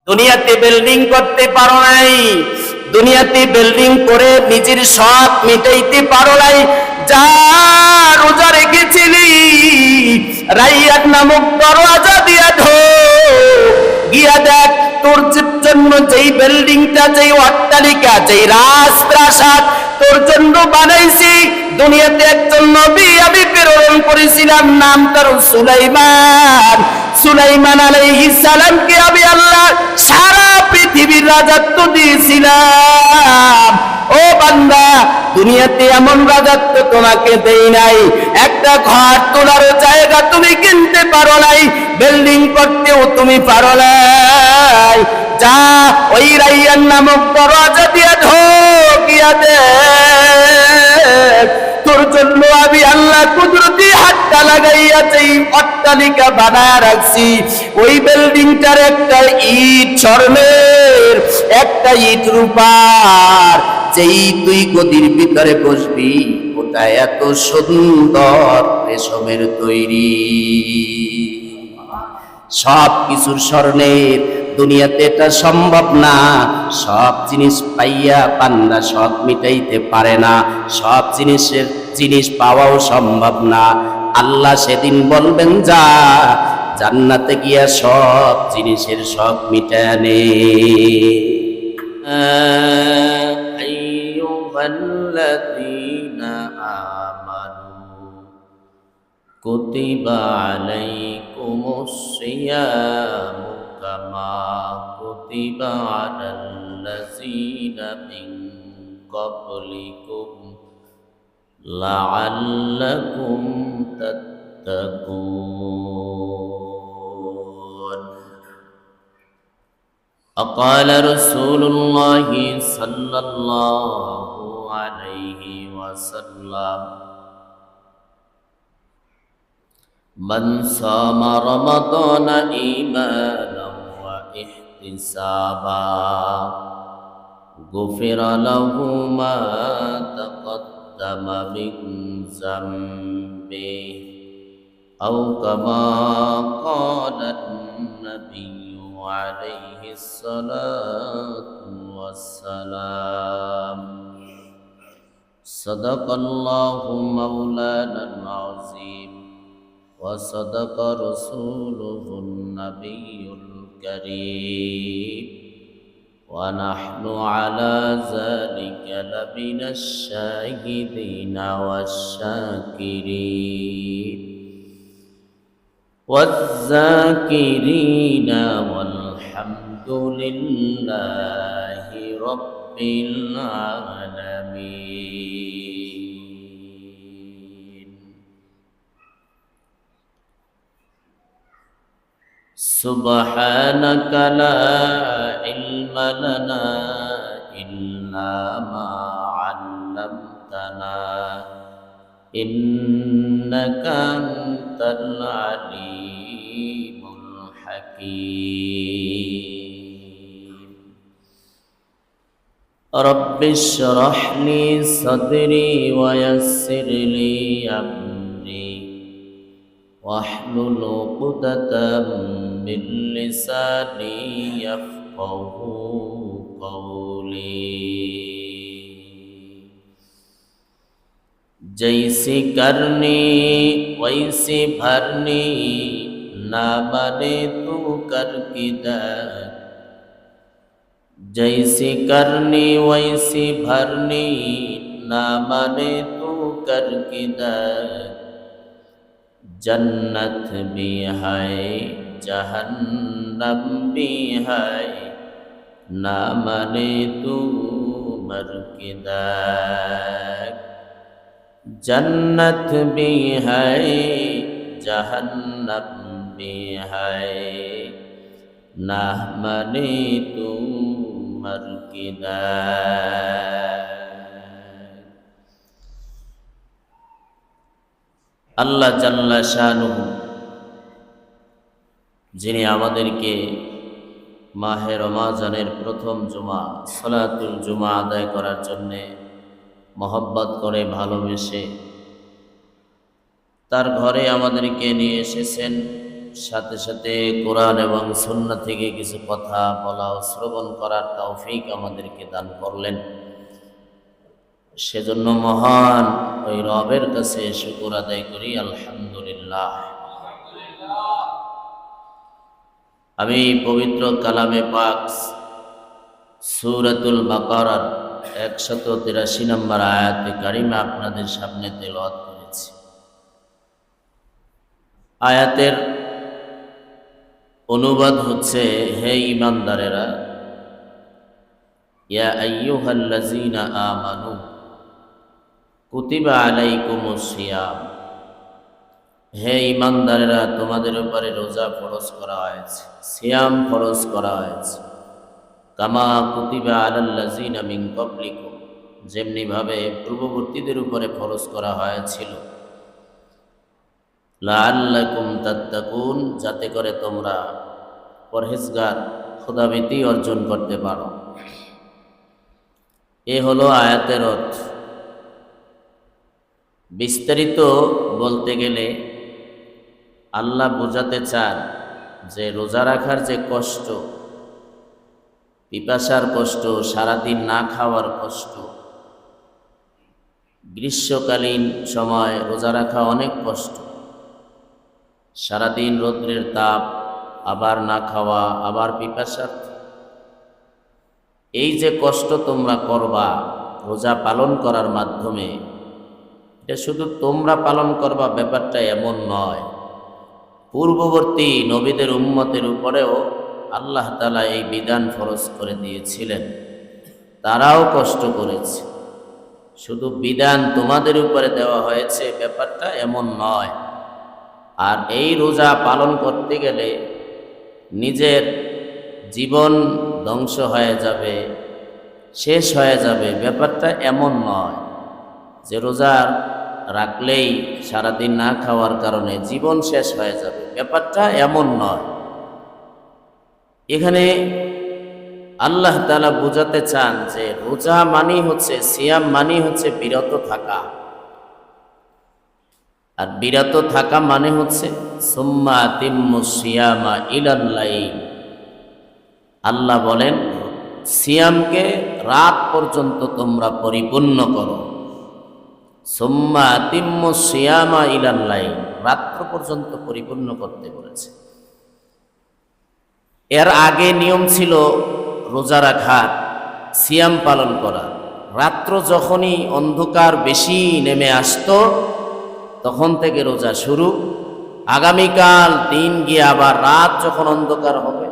দুনিয়াতে বিল্ডিং করতে পারো নাই, দুনিয়াতে বিল্ডিং করে নিজের শখ মিটাইতে পারো নাই। যা রোজা রেখেছিলি রাইয়ান নামক দরওয়াজা দিয়া ঢোক, গিয়া দেখ তোর জন্য যেই বিল্ডিংটা, যেই অট্টালিকা, যেই রাজপ্রাসাদ তোর জন্য বানাইছি, দুনিয়াতে একজন নবী আমি প্রেরণ করেছিলাম, নাম তার সুলাইমান। সুলাইমান আলাইহিস সালামকে আমি আল্লাহ সারা পৃথিবীর রাজত্ব দিয়েছিলাম। ও বান্দা, দুনিয়াতে এমন রাজত্ব তোমাকে দেই নাই, একটা ঘর তোলার জায়গা তুমি কিনতে পারো নাই, বিল্ডিং করতেও তুমি পারো নাই। যা ওই রাইয়ান নামক দরওয়াজা দিয়া ঢোকিয়া দেখ, তোর জন্য আমি আল্লাহ কুদরতি হাতটা লাগাইয়া যেই অট্টালিকা বানায় রাখছি, ওই বিল্ডিংটার একটা ইট স্বর্ণের, একটা ইট রূপার। যেই তুই গদির ভিতরে বসবি ওটা এত সুন্দর রেশমের তৈরি, সব কিছুর স্বর্ণের। দুনিয়াতে এটা সম্ভব না, সব জিনিস পাইয়া বান্দা শখ মিটাইতে পারে না, সব জিনিস পাওয়াও সম্ভব না। আল্লাহ সেদিন বলবেন যা জান্নাতে গিয়া সব জিনিসের শখ মিটায় নে। আইয়ুহাল্লাযীনা আমানু কুতিবা আলাইকুমুস সিয়ামু কামা কুতিবা আলাল্লাযীনা মিন ক্বাবলিকুম লাআল্লাকুম তাত্তাকুন। وقال رسول الله صلى الله عليه وسلم من صام رمضان إيمانا واحتسابا غفر له ما تقدم من ذنبه أو كما قال النبي عليه الصلاة والسلام صدق الله مولانا العظيم وصدق رسوله النبي الكريم ونحن على ذلك لمن الشاهدين والشاكرين والذاكرين والحمد لله رب العالمين. سبحانك لا علم لنا إلا ما علمتنا إنك أنت العليم الحكيم. رب اشرح لي صدري ويسر لي أمري واحلل عقدة من لساني يفقه قولي. जैसी करनी वैसी भरनी ना बने तू कर किधर, जैसी करनी वैसी भरनी ना बने तू कर किधर. जन्नत भी है जहन्नम भी है ना बने तू मर किधर. जन्नत भी है जहन्नम भी है ना मने तू मर किधर. আল্লাহ জাল্লা শানুহু যিনি আমাদেরকে মাহে রমাজানের প্রথম জুমা সালাতুল জুমা আদায় করার জন্যে মহব্বত করে ভালোবেসে তার ঘরে আমাদেরকে নিয়ে এসেছেন, সাথে সাথে কোরআন এবং সুন্নাহ থেকে কিছু কথা বলা ও শ্রবণ করার তৌফিক আমাদেরকে দান করলেন। সেজন্য মহান ওই রবের কাছে শুকর আদায় করি, আলহামদুলিল্লাহ। আমি পবিত্র কালামে পাক সূরাতুল বাকারার 183 নম্বর আয়াতে কারিমা আপনাদের সামনে তেলাওয়াত করেছি। আয়াতের অনুবাদ হচ্ছে, হে ঈমানদারেরা, ইয়া আইয়ুহাল্লাযীনা আমানু কুতিবা আলাইকুমুস সিয়াম, হে ঈমানদারেরা, তোমাদের উপরে রোজা ফরজ করা হয়েছে, সিয়াম ফরজ করা হয়েছে। কামা কুতিবা আলাল্লাযীনা মিন ক্বাবলিকুম, যেমনি ভাবে পূর্ববর্তীদের উপরে ফরজ করা হয়েছিল। লাআল্লাকুম তাত্তাকুন, যাতে করে তোমরা পরহেজগার খোদাভীতি অর্জন করতে পারো। এ হলো আয়াতের অর্থ। বিস্তারিত বলতে গেলে আল্লাহ বোঝাতে চান যে রোজা রাখার যে কষ্ট, পিপাসার কষ্ট, সারাদিন না খাওয়ার কষ্ট, গ্রীষ্মকালীন সময় রোজা রাখা অনেক কষ্ট। সারাদিন রৌদ্রের তাপ, আবার না খাওয়া, আবার পিপাসার। এই যে কষ্ট তোমরা করবা রোজা পালন করার মাধ্যমে, এটা শুধু তোমরা পালন করবা ব্যাপারটা এমন নয়। পূর্ববর্তী নবীদের উম্মতের উপরেও আল্লাহ তাআলা এই বিধান ফরজ করে দিয়েছিলেন, তারাও কষ্ট করেছে। শুধু বিধান তোমাদের উপরে দেওয়া হয়েছে ব্যাপারটা এমন নয়। আর এই রোজা পালন করতে গেলে নিজের জীবন ধ্বংস হয়ে যাবে, শেষ হয়ে যাবে, ব্যাপারটা এমন নয় যে রোজা রাখলেই সারাদিন না খাওয়ার কারণে জীবন শেষ হয়ে যাবে, ব্যাপারটা এমন নয়। এখানে আল্লাহ তাআলা বোঝাতে চান যে রোজা মানি হচ্ছে, সিয়াম মানি হচ্ছে বিরত থাকা। আর বিরত থাকা মানে হচ্ছে সুম্মা আতিম্মুস সিয়ামা ইলাল লাইল। আল্লাহ বলেন সিয়ামকে রাত পর্যন্ত তোমরা পরিপূর্ণ করো। সুম্মা আতিম্মুস সিয়ামা ইলাল লাইল, রাত্র পর্যন্ত পরিপূর্ণ করতে বলেছে। এর আগে নিয়ম ছিল রোজা রাখার, সিয়াম পালন করা। রাত্র যখনই অন্ধকার বেশি নেমে আসতো তখন থেকে রোজা শুরু। আগামীকাল দিন গিয়ে আবার রাত যখন অন্ধকার হবে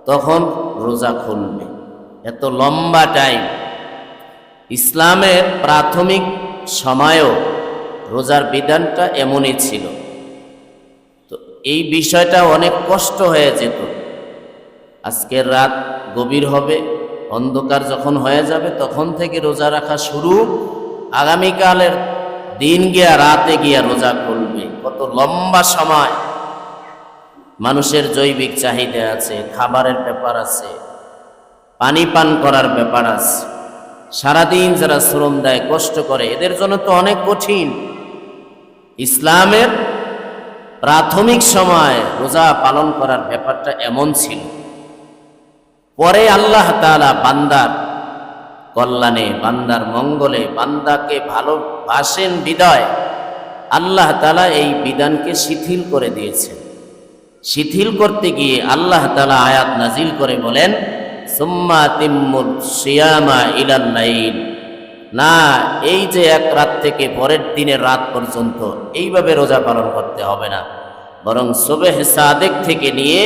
তখন রোজা খুলবে। এত লম্বা টাইম। ইসলামের প্রাথমিক সময়েও রোজার বিধানটা এমনই ছিল। তো এই বিষয়টা অনেক কষ্ট হয়ে যেত। আজকের রাত গভীর হবে, অন্ধকার যখন হয়ে যাবে তখন থেকে রোজা রাখা শুরু, আগামীকালের দিন গিয়া রাতে গিয়া রোজা খুলবে। কত লম্বা সময়। মানুষের জৈবিক চাহিদা আছে, খাবারের ব্যাপার আছে, পানি পান করার ব্যাপার আছে। সারাদিন যারা শ্রম দেয়, কষ্ট করে, এদের জন্য তো অনেক কঠিন। ইসলামের প্রাথমিক সময় রোজা পালন করার ব্যাপারটা এমন ছিল। পরে আল্লাহ তাআলা বান্দার কল্যাণে, বান্দার মঙ্গলে, বান্দাকে ভালোবাসেন বিদায় আল্লাহ তাআলা এই বিধানকে শিথিল করে দিয়েছেন। শিথিল করতে গিয়ে আল্লাহ তাআলা আয়াত নাজিল করে বলেন সুম্মা আতিম্মুস সিয়ামা ইলাল লাইল। না, এই যে এক রাত থেকে পরের দিনের রাত পর্যন্ত এইভাবে রোজা পালন করতে হবে না, বরং সুবহ সাদেক থেকে নিয়ে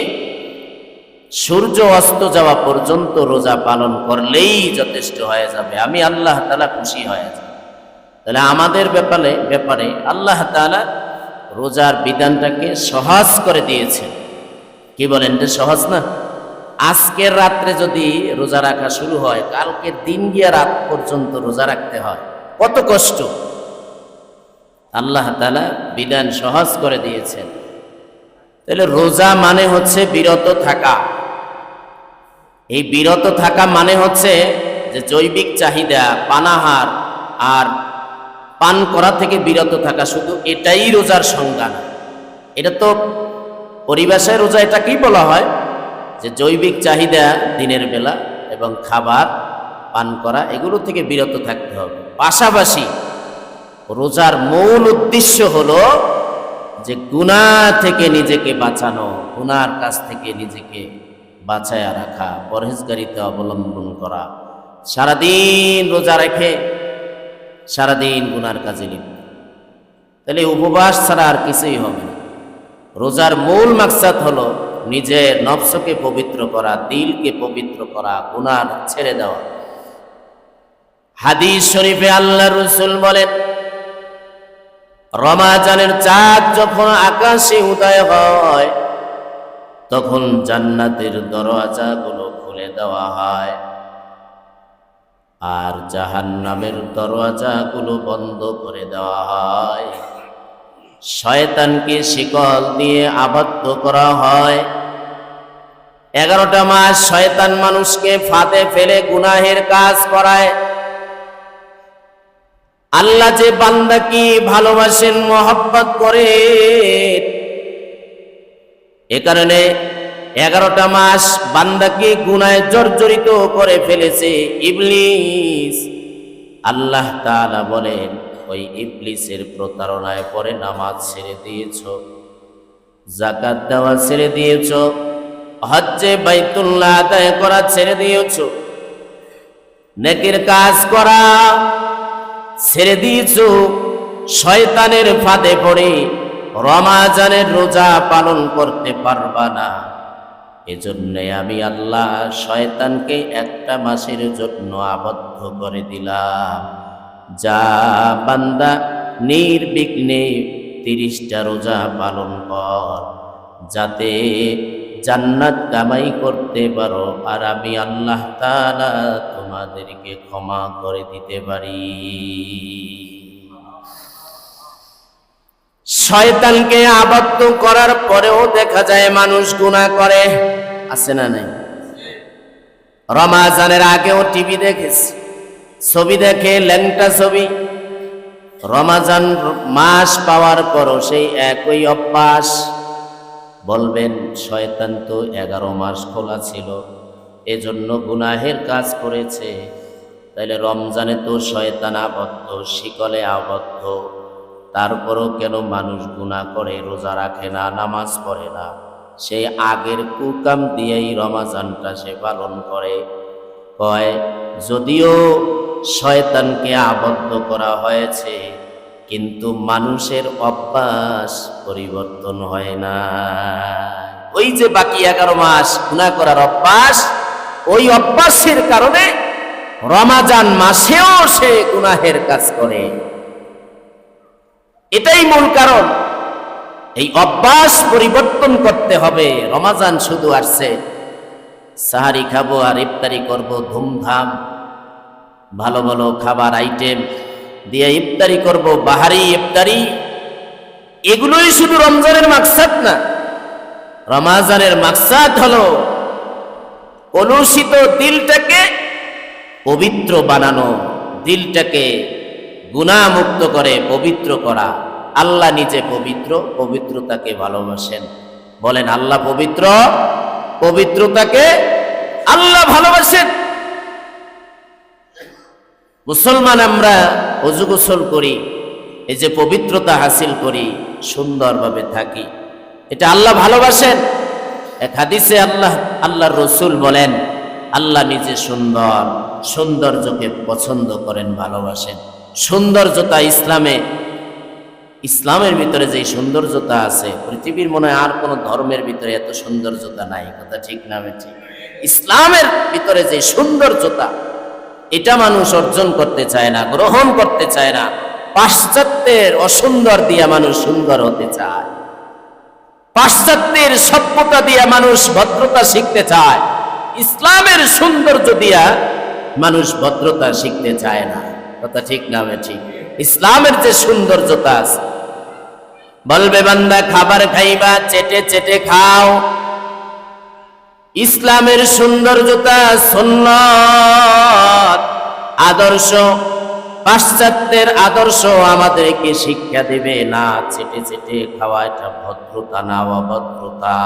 সূর্য অস্ত যাওয়া পর্যন্ত রোজা পালন করলেই যথেষ্ট হয়ে যাবে। আমি আল্লাহ তাআলা খুশি হয়ে যাব। তাহলে আমাদের ব্যাপারে আল্লাহ তাআলা রোজার বিধানটাকে সহজ করে দিয়েছেন। কি বলেন, এটা সহজ না? আজকের রাত্রে যদি রোজা রাখা শুরু হয়, কালকে দিন গিয়া রাত পর্যন্ত রোজা রাখতে হয়, কত কষ্ট। আল্লাহ তাআলা বিধান সহজ করে দিয়েছেন। তাহলে রোজা মানে হচ্ছে বিরত থাকা। এই বিরত থাকা মানে হচ্ছে যে জৈবিক চাহিদা, পানাহার আর পান করা থেকে বিরত থাকা, শুধু এটাই রোজার সংজ্ঞা না। এটা তো পরিভাষায় রোজা এটা কি বলা হয়, যে জৈবিক চাহিদা দিনের বেলা এবং খাবার পান করা এগুলো থেকে বিরত থাকতে হবে। পাশাপাশি রোজার মূল উদ্দেশ্য হলো যে গুনাহ থেকে নিজেকে বাঁচানো, গুনার কাছ থেকে নিজেকে বাঁচায় রাখা, পরহেজগারিতা অবলম্বন করা। সারাদিন রোজা রেখে সারাদিন গুনার কাজে লিপ্ত, তাহলে উপবাস ছাড়া আর কিছুই হবে না। রোজার মূল মাকসাদ হলো নিজের নফসকে পবিত্র করা, দিলকে পবিত্র করা, গুনাহ ছেড়ে দেওয়া। হাদিস শরীফে আল্লাহ রাসূল বলেন, রমাজানের চাঁদ যখন আকাশে উদয় হয় তখন জান্নাতের দরওয়াজাগুলো খুলে দেওয়া হয় আর জাহান্নামের দরওয়াজাগুলো বন্ধ করে দেওয়া হয়। শয়তানকে শিকল দিয়ে আবদ্ধ করা হয়। 11টা মাস শয়তান মানুষকে ফাঁদে ফেলে গুনাহের কাজ করায়। আল্লাহ যে বান্দাকে ভালোবাসেন, মহব্বত করেন, এ কারণে 11টা মাস বান্দাকে গুনাহে জর্জরিত করে ফেলেছে ইবলিস। আল্লাহ তাআলা বলেন, ওই ইবলিসের প্রতারণায় পরে নামাজ ছেড়ে দিয়েছো, যাকাত দেওয়া ছেড়ে দিয়েছো, হজ্জে বাইতুল্লাহ আদায় করা ছেড়ে দিয়েছো, নেকির কাজ করা ছেড়ে দিয়েছো, শয়তানের ফাঁদে পড়ে রমাজানের রোজা পালন করতে পারবা না। এজন্যে আমি আল্লাহ শয়তানকে একটা মাসের জন্য আবদ্ধ করে দিলাম। যা বান্দা নির্বিঘ্নে 30টা রোজা পালন কর, যাতে জান্নাত কামাই করতে পারো আর আমি আল্লাহ তাআলা তোমাদেরকে ক্ষমা করে দিতে পারি। শয়তানকে আবদ্ধ করার পরেও দেখা যায় মানুষ গুনাহ করে, আছে না নাই? রমাজানের আগেও টিভি দেখেছি, ছবি দেখে, ল্যাংটা ছবি। রমাজান মাস পাওয়ার পরও সেই একই অভ্যাস। বলবেন শয়তান তো 11 মাস খোলা ছিল, এজন্য গুনাহের কাজ করেছে। তাইলে রমজানে তো শয়তান আবদ্ধ, শিকলে আবদ্ধ, তারপরও কেন মানুষ গুনাহ করে, রোজা রাখে না, নামাজ পড়ে না? সেই আগের কুকাম দিয়েই রমাজানটা সে পালন করে। কয় যদিও শয়তানকে আবদ্ধ করা হয়েছে, কিন্তু মানুষের অভ্যাস পরিবর্তন হয় না। ওই যে বাকি 11 মাস গুনাহ করার অভ্যাস, ওই অভ্যাসের কারণে রমাজান মাসেও সে গুনাহের কাজ করে। এটাই মূল কারণ। এই অভ্যাস পরিবর্তন করতে হবে। রমাজান শুধু আসছে, সাহারি খাবো আর ইফতারি করব ধুমধাম, ভালো ভালো খাবার আইটেম দিয়ে ইফতারি করব, বাহারি ইফতারি, এগুলোই শুধু রমজানের মাকসাদ না। রমাজানের মাকসাদ হলো কলুষিত দিলটাকে পবিত্র বানানো, দিলটাকে গুনাহ মুক্ত করে পবিত্র করা। আল্লাহ নিজে পবিত্র, পবিত্রতাকে ভালোবাসেন। বলেন আল্লাহ পবিত্র, পবিত্রতাকে আল্লাহ ভালোবাসেন। মুসলমান আমরা ওযু গোসল করি, এই যে পবিত্রতা হাসিল করি, সুন্দরভাবে থাকি, এটা আল্লাহ ভালোবাসেন। এক হাদিসে আল্লাহর রাসূল বলেন, আল্লাহ নিজে সুন্দর, সৌন্দর্যকে পছন্দ করেন, ভালোবাসেন। সৌন্দর্যতা ইসলামের ভিতরে যে সৌন্দর্যতা আছে, পৃথিবীর মনে হয় আর কোন ধর্মের ভিতরে এত সৌন্দর্যতা নাই। কথা ঠিক না ঠিক? ইসলামের ভিতরে যে সৌন্দর্যতা, এটা মানুষ অর্জন করতে চায় না, গ্রহণ করতে চায় না। পাশ্চাত্যের অসুন্দর দিয়া মানুষ সুন্দর হতে চায়, পাশ্চাত্যের সভ্যতা দিয়া মানুষ ভদ্রতা শিখতে চায়। ইসলামের সৌন্দর্য দিয়া মানুষ ভদ্রতা শিখতে চায় না। কথা ঠিক না ঠিক? ইসলামের যে সৌন্দর্যতা আছে, বলবে বান্দা খাবার খাইবা চেটে চেটে খাও। ইসলামের সৌন্দর্যতা, সুন্নাত, আদর্শ পাশ্চাত্যের আদর্শ আমাদেরকে শিক্ষা দেবে না চেটে চেটে খাওয়া এটা ভদ্রতা না, অভদ্রতা।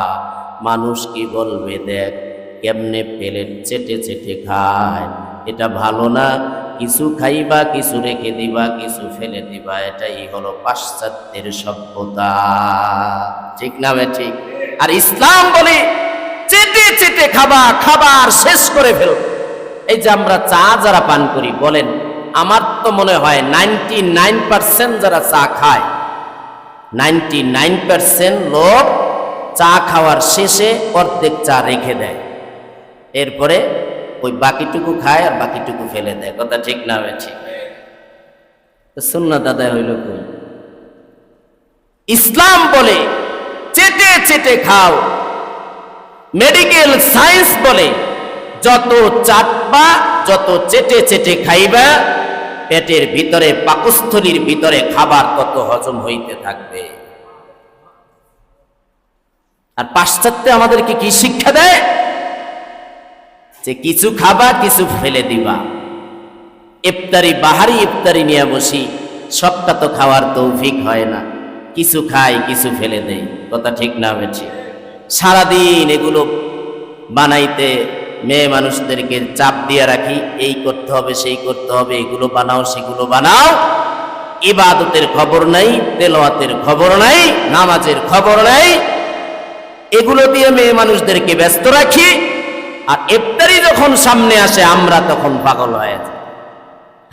মানুষ কি বলবে, দেখ কেমনে প্লেট চেটে চেটে খায়, এটা ভালো না। কিছু খাইবা, কিছু রেখে দিবা, কিছু ফেলে দিবা, এটাই হলো পাশ্চাত্যের সভ্যতা। ঠিক না ঠিক? আর ইসলাম বলে চেটে চেটে খাবা, খাবার শেষ করে ফেলো। এই যে আমরা চা যারা পান করি, বলেন আমার তো মনে হয় 99% যারা চা খায়, 99% লোক চা খাওয়ার শেষে অর্ধেক চা রেখে দেয়, এরপরে ওই বাকিটুকু খায় আর বাকিটুকু ফেলে দেয়। কথা ঠিক না ঠিক? সুন্নাত আদায় হইল কই? ইসলাম বলে চেটে চেটে খাও। মেডিকেল সায়েন্স বলে যত চাটবা, যত চেটে চেটে খাইবা, পেটের ভিতরে, পাকস্থলীর ভিতরে খাবার তত হজম হইতে থাকবে। আর পাশ্চাত্যে আমাদেরকে কি শিক্ষা দেয়? যে কিছু খাবা, কিছু ফেলে দিবা। ইফতারি, বাহারি ইফতারি নিয়ে বসি, সবটা তো খাওয়ার তৌফিক হয় না, কিছু খাই কিছু ফেলে দেই। কথা ঠিক না বেঠি? সারাদিন এগুলো বানাইতে মেয়ে মানুষদেরকে চাপ দিয়ে রাখি, এই করতে হবে সেই করতে হবে, এগুলো বানাও সেগুলো বানাও। ইবাদতের খবর নাই, তেলাওয়াতের খবর নাই, নামাজের খবর নাই। এগুলো দিয়ে মেয়ে মানুষদেরকে ব্যস্ত রাখি। আর ইফতারি যখন সামনে আসে আমরা তখন পাগল হয়ে যাই।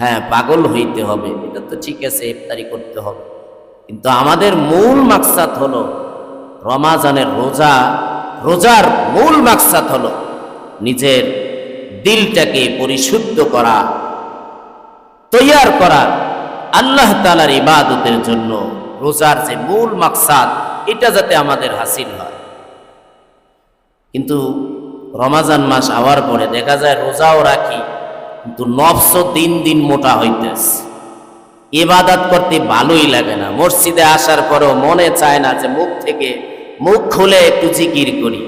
হ্যাঁ, পাগল হইতে হবে, এটা তো ঠিক আছে, ইফতারি করতে হবে, কিন্তু আমাদের মূল মাকসাদ হলো রমাজানের রোজা। রোজার মূল মাকসাদ হলো নিজের দিলটাকে পরিশুদ্ধ করা, তৈয়ার করা আল্লাহ তাআলার ইবাদতের জন্য। রোজার যে মূল মাকসাদ, এটা যাতে আমাদের হাসিল হয়। কিন্তু রমাজান মাস আওয়ার পরে দেখা যায় রোজাও রাখি, কিন্তু নফস দিন দিন মোটা হইতেছে, ইবাদত করতে ভালোই লাগে না। মসজিদে আসার পরেও মনে চায় না যে মুখ খুলে একটু জিকির করি,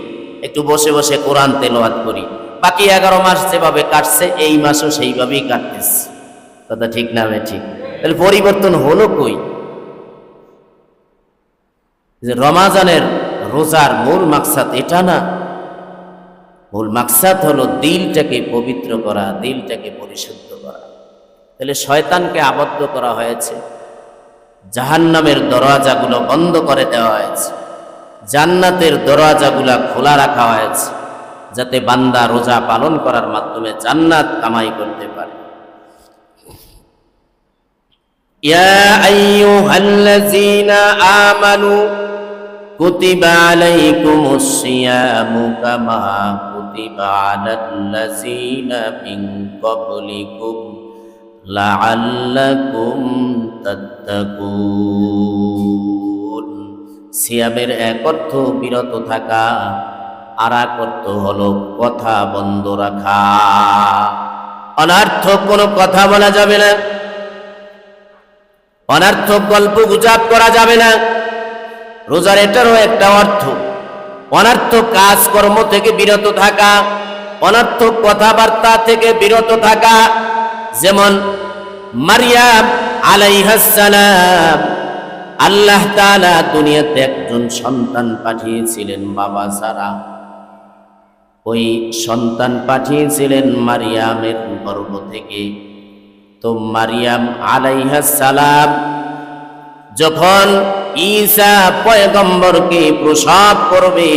একটু বসে বসে কোরআন তেলাওয়াত করি। বাকি 11 মাস যেভাবে কাটছে, এই মাসও সেইভাবেই কাটতেছে। কথা ঠিক না ঠিক? তাহলে পরিবর্তন হলো কই? যে রমাজানের রোজার মূল মাকসাদ এটা না। মূল মাকসাদ হলো দিলটাকে পবিত্র করা, দিলটাকে পরিশুদ্ধ করা। তাহলে শয়তানকে আবদ্ধ করা হয়েছে, জাহান্নামের দরওয়াজাগুলো বন্ধ করে দেওয়া হয়েছে, জান্নাতের দরওয়াজাগুলো খোলা রাখা হয়েছে, যাতে বান্দা রোজা পালন করার মাধ্যমে জান্নাত কামাই করতে পারে। ইয়া আইয়ুহাল্লাযীনা আমানু কুতিবা আলাইকুমুস সিয়ামু কামা কুতিবা আলাল্লাযীনা মিন ক্বাবলিকুম লাআল্লাকুম তাত্তাকুন। সিয়ামের এক অর্থ বিরত থাকা, আর এক অর্থ হলো কথা বন্ধ রাখা। অনর্থক কোনো কথা বলা যাবে না, অনর্থক গল্প গুজব করা যাবে না। রোজার এটারও একটা অর্থ, অনর্থক কাজকর্ম থেকে বিরত থাকা, অনর্থক কথাবার্তা থেকে বিরত থাকা। যেমন মারিয়াম আলাইহাস সালাম, আল্লাহ তাআলা দুনিয়াতে একজন সন্তান পাঠিয়েছিলেন বাবা ছাড়া। ওই সন্তান পাঠিয়েছিলেন মারিয়ামের গর্ভ থেকে। তো মারিয়াম আলাইহাস সালাম যখন ঈসা পয়গম্বরকে প্রসব করবে,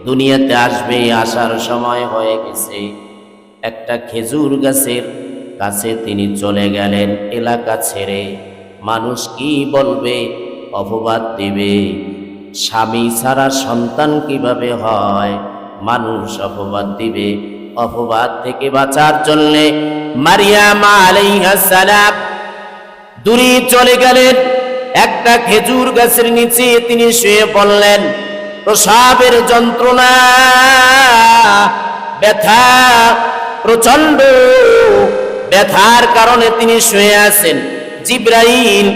দুনিয়াতে আসবে, আসার সময় হয়ে গেছে, একটা খেজুর গাছের কাছে তিনি চলে গেলেন এলাকা ছেড়ে। মানুষ কি বলবে, অপবাদ দিবে। স্বামী ছাড়া সন্তান কিভাবে হয়, মানুষ অপবাদ দিবে। অপবাদ থেকে বাঁচার জন্যে মারিয়াম আলাইহাস সালাম দূরে চলে গেলেন। একটা খেজুর গাছের নিচে তিনি শুয়ে পড়লেন। প্রসবের যন্ত্রণা, ব্যথা, প্রচন্ড ব্যথার কারণে তিনি শুয়ে আছেন। জিবরাইল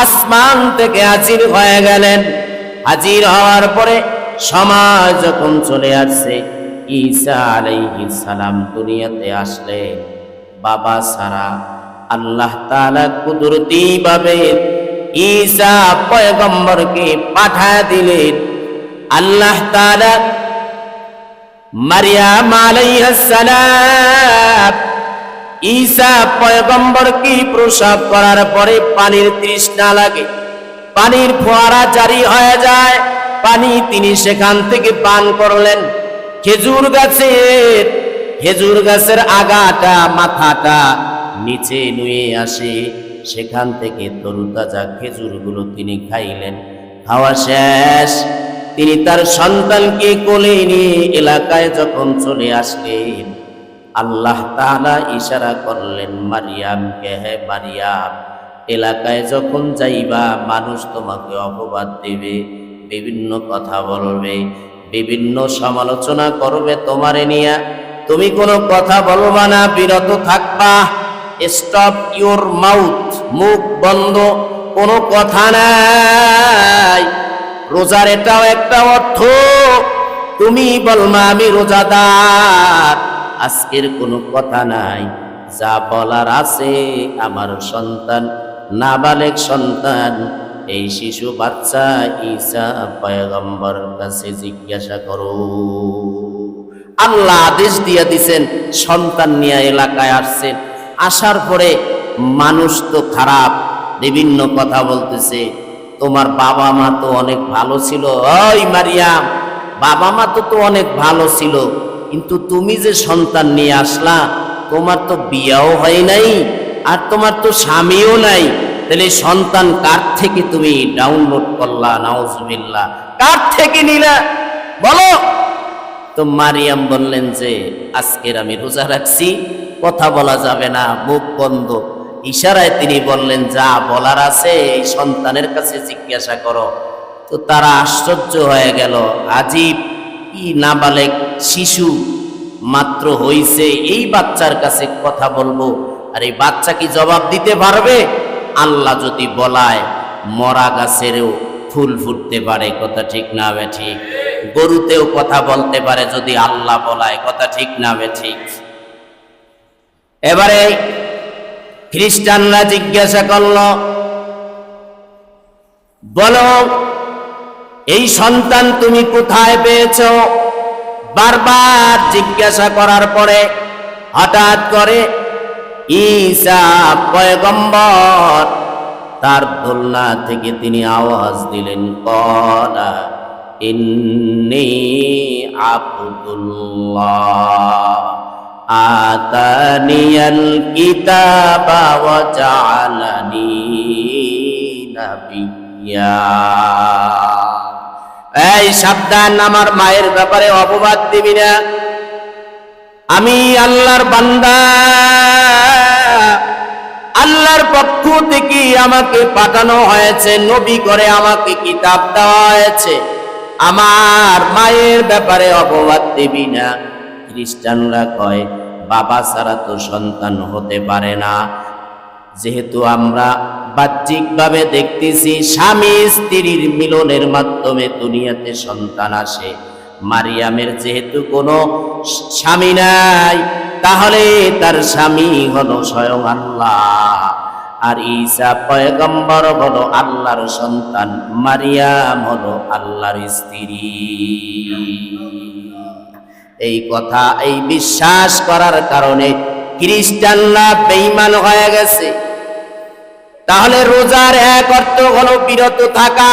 আসমান থেকে হাজির হয়ে গেলেন। হাজির হওয়ার পরে সময় যখন চলে আসছে, ঈসা আলাইহিস সালাম দুনিয়াতে আসলেন বাবা ছাড়া। আল্লাহ তাআলা কুদরতি ভাবে ঈসা পয়গম্বরকে পাঠায় দিলেন। আল্লাহ তাআলা মারিয়াম আলাইহিস সালাম ঈসা পয়গম্বরকে প্রসব করার পরে পানির তৃষ্ণা লাগে, পানির ফোয়ারা জারি হয়ে যায়, পানি তিনি সেখান থেকে পান করলেন। খেজুর গাছের আগাটা মাথাটা নিচে নুয়ে আসে, সেখান থেকে তরুতাজা খেজুরগুলো তিনি খাইলেন। খাওয়া শেষ, তিনি তার সন্তানকে কোলে নিয়ে এলাকায় যখন চলে আসলেন, আল্লাহ তাআলা ইশারা করলেন মারিয়ামকে, হে মারিয়াম, এলাকায় যখন যাইবা মানুষ তোমাকে অপবাদ দেবে, বিভিন্ন কথা বলবে, বিভিন্ন সমালোচনা করবে তোমারে নিয়া, তুমি কোনো কথা বলবা না, বিরত থাকবা। স্টপ ইউর মাউথ, মুখ বন্ধ, কোনো কথা নাই। রোজার এটাও একটা অর্থ, তুমি বলবা আমি রোজাদার, আজকের কোনো কথা নাই, যা বলার আছে আমার সন্তান, নাবালেগ সন্তান, এই শিশু বাচ্চা ঈসা পয়গম্বরের কাছে জিজ্ঞাসা করো। আল্লাহ আদেশ দিয়ে দিছেন, সন্তান নিয়ে এলাকায় আসছেন। আসার পরে মানুষ তো খারাপ, বিভিন্ন কথা বলতেছে, তোমার বাবা মা তো অনেক ভালো ছিল। ওই মারিয়াম, বাবা মা তো অনেক ভালো ছিল, কিন্তু তুমি যে সন্তান নিয়ে আসলা, তোমার তো বিয়াও হয় নাই, আর তোমার তো স্বামীও নাই, তাহলে সন্তান কার থেকে তুমি ডাউনলোড করলা? নাউজুবিল্লাহ, কার থেকে নিলা বলো? তো মারিয়াম বললেন যে আজকের আমি রোজা রাখছি, কথা বলা যাবে না, মুখ বন্ধ। ইশারায় তিনি বললেন যা বলার আছে এই সন্তানের কাছে জিজ্ঞাসা করো। তো তারা আশ্চর্য হয়ে গেল, আজীব, কি নাবালেগ শিশু মাত্র হইছে, এই বাচ্চার কাছে কথা বলবো, আর এই বাচ্চা কি জবাব দিতে পারবে? আল্লাহ যদি বলায় মরা গাছেরও ফুল ফুটতে পারে, কথা ঠিক না বে ঠিক? গরুতেও কথা বলতে পারে যদি আল্লাহ বলায়, কথা ঠিক না বে ঠিক? এবারে খ্রিস্টানরা জিজ্ঞাসা করল, বলো এই সন্তান তুমি কোথায় পেয়েছো? বারবার জিজ্ঞাসা করার পরে হঠাৎ করে ঈসা পয়গম্বর তার দোলনা থেকে তিনি আওয়াজ দিলেন, ক্বালা ইন্নী আবদুল্লাহ আতানিয়াল কিতাবা ওয়া জাআলানি নাবিয়্যা। এই সাবধান, আমার মায়ের ব্যাপারে অপবাদ দিবি না, আমি আল্লাহর বান্দা, আল্লাহর পক্ষ থেকে আমাকে পাঠানো হয়েছে, নবী করে আমাকে কিতাব দেওয়া হয়েছে, আমার মায়ের ব্যাপারে অপবাদ দিবি না। খ্রিস্টানরা কয় বাবা ছাড়া তো সন্তান হতে পারে না, যেহেতু আমরা বাহ্যিকভাবে দেখতেছি স্বামী স্ত্রীর মিলনের মাধ্যমে দুনিয়াতে সন্তান আসে, মারিয়ামের যেহেতু কোনো স্বামী নাই, তাহলে তার স্বামী হলো স্বয়ং আল্লাহ, আর ঈসা পয়গম্বর হলো আল্লাহর সন্তান, মারিয়াম হলো আল্লাহর স্ত্রী। এই কথা, এই বিশ্বাস করার কারণে খ্রিস্টানরা বেঈমান হয়ে গেছে। তাহলে রোজার এক অর্থ হলো বিরত থাকা,